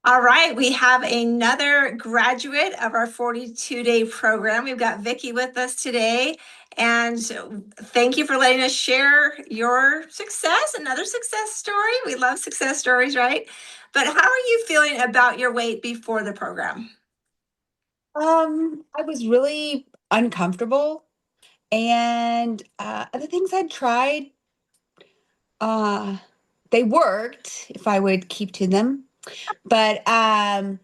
All right, we have another graduate of our 42-day program. We've got Vicki with us today, and thank you for letting us share your success, another success story. We love success stories, right? But how are you feeling about your weight before the program? I was really uncomfortable, and the things I'd tried, uh, they worked if I would keep to them. But I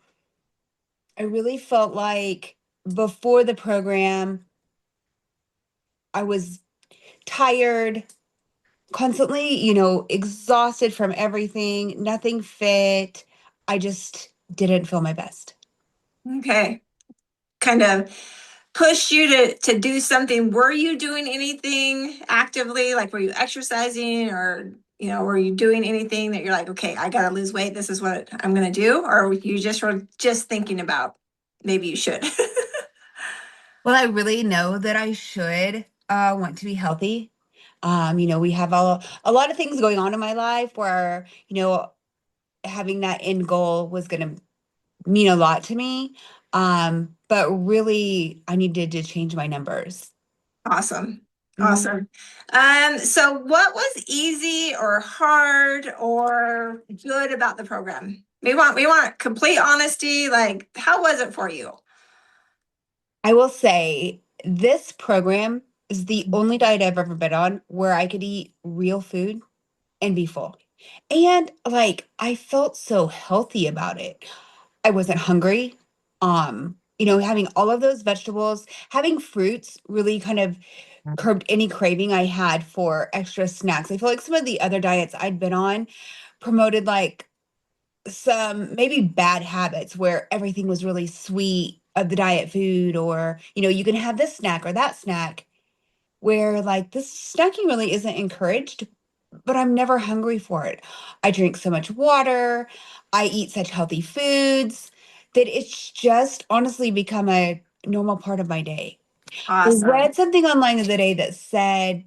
really felt like before the program, I was tired, constantly, exhausted from everything, nothing fit. I just didn't feel my best. Okay, kind of push you to do something. Were you doing anything actively? Like, were you exercising, or were you doing anything that you're like, okay, I gotta lose weight, this is what I'm gonna do? Or were you just thinking about maybe you should? Well, I really know that I should want to be healthy. We have a lot of things going on in my life where, having that end goal was going to mean a lot to me. But really, I needed to change my numbers. Awesome. Mhm. Awesome. So what was easy or hard or good about the program? We want complete honesty. Like, how was it for you? I will say this program is the only diet I've ever been on where I could eat real food and be full. And like, I felt so healthy about it. I wasn't hungry. Having all of those vegetables, having fruits really kind of curbed any craving I had for extra snacks. I feel like some of the other diets I'd been on promoted like some maybe bad habits where everything was really sweet of the diet food, or, you can have this snack or that snack, where like this snacking really isn't encouraged, but I'm never hungry for it. I drink so much water, I eat such healthy foods that it's just honestly become a normal part of my day. I Awesome. read something online the other day that said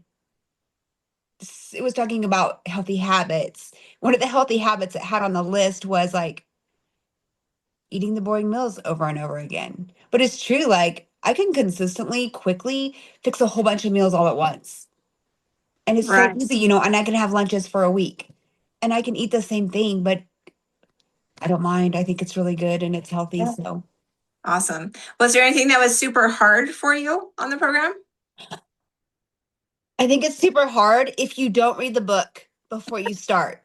it was talking about healthy habits. One of the healthy habits it had on the list was like eating the boring meals over and over again. But it's true, like I can consistently, quickly fix a whole bunch of meals all at once. And it's so Right. easy, and I can have lunches for a week and I can eat the same thing, but I don't mind. I think it's really good and it's healthy. Yeah. So Awesome. Was there anything that was super hard for you on the program? I think it's super hard if you don't read the book before you start.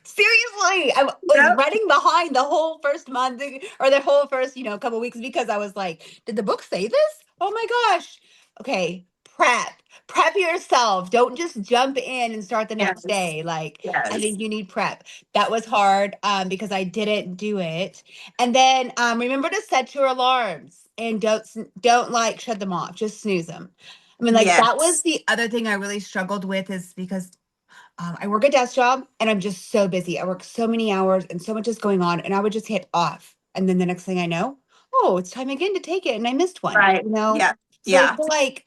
Seriously, I was Yep. running behind the whole first month or the whole first, couple weeks because I was like, did the book say this? Oh my gosh. Okay, prep yourself. Don't just jump in and start the next Yes. day. Like, I Yes. think you need prep. That was hard because I didn't do it. And then remember to set your alarms and don't like shut them off. Just snooze them. I mean, like that was Yes. the other thing I really struggled with is because I work a desk job and I'm just so busy. I work so many hours and so much is going on, and I would just hit off. And then the next thing I know, oh, it's time again to take it. And I missed one, Right. Yeah. So I Yeah. feel like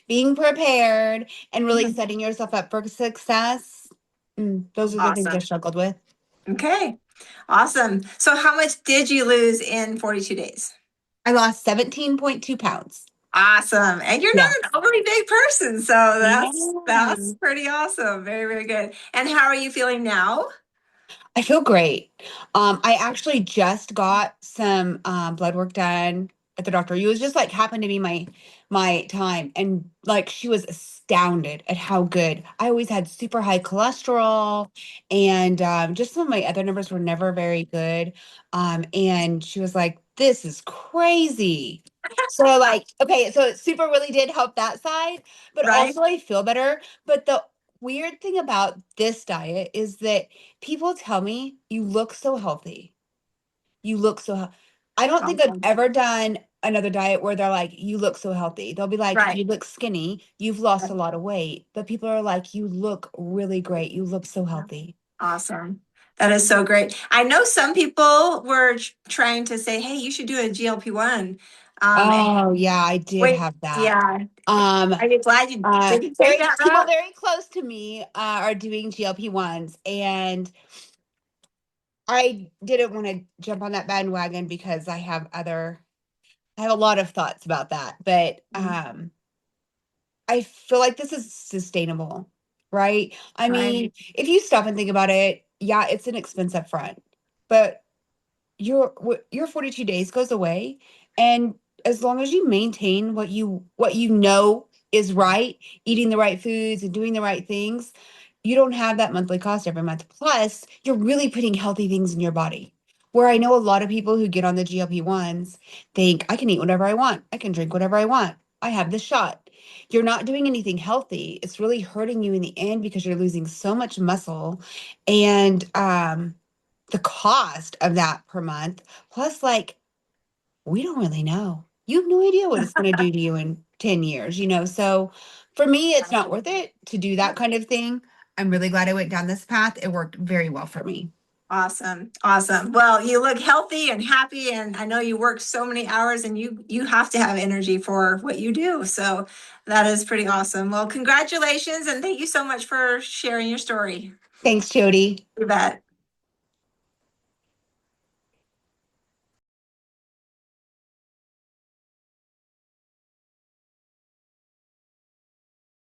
being prepared and really Mhm. setting yourself up for success, those are the things I Awesome. struggled with. Okay. Awesome. So how much did you lose in 42 days? I lost 17.2 pounds. Awesome. And you're Yeah. not an overly big person, so that's Yeah. pretty awesome. Very, very good. And how are you feeling now? I feel great. I actually just got some blood work done at the doctor. It was just like happened to be my time, and like she was astounded at how good. I always had super high cholesterol, and just some of my other numbers were never very good. And she was like, "This is crazy." So like, okay, so it super really did help that side, but Right? also I feel better. But the weird thing about this diet is that people tell me, "You look so healthy. You look so hea" I don't think I've Awesome. ever done another diet where they're like, "You look so healthy." They'll be like, Right. "You look skinny. You've lost a lot of weight." But people are like, "You look really great. You look so healthy." Awesome. That is so great. I know some people were trying to say, hey, you should do a GLP-1. And Oh, yeah, I did wait, have that. yeah. Um, Are you glad you didn't take very that people route? very close to me, are doing GLP-1s, and I didn't want to jump on that bandwagon because I have a lot of thoughts about that, but Mm. I feel like this is sustainable, right? I Right. mean, if you stop and think about it, yeah, it's an expense up front, but your 42 days goes away, and as long as you maintain what you know is right, eating the right foods and doing the right things, you don't have that monthly cost every month. Plus, you're really putting healthy things in your body. Where I know a lot of people who get on the GLP-1s think I can eat whatever I want, I can drink whatever I want, I have this shot. You're not doing anything healthy. It's really hurting you in the end because you're losing so much muscle, and the cost of that per month, plus like we don't really know. You have no idea what it's going to do to you in 10 years, you know? So for me, it's not worth it to do that kind of thing. I'm really glad I went down this path. It worked very well for me. Awesome. Awesome. Well, you look healthy and happy, and I know you work so many hours and you have to have energy for what you do. So that is pretty awesome. Well, congratulations and thank you so much for sharing your story. Thanks, Jody. You bet.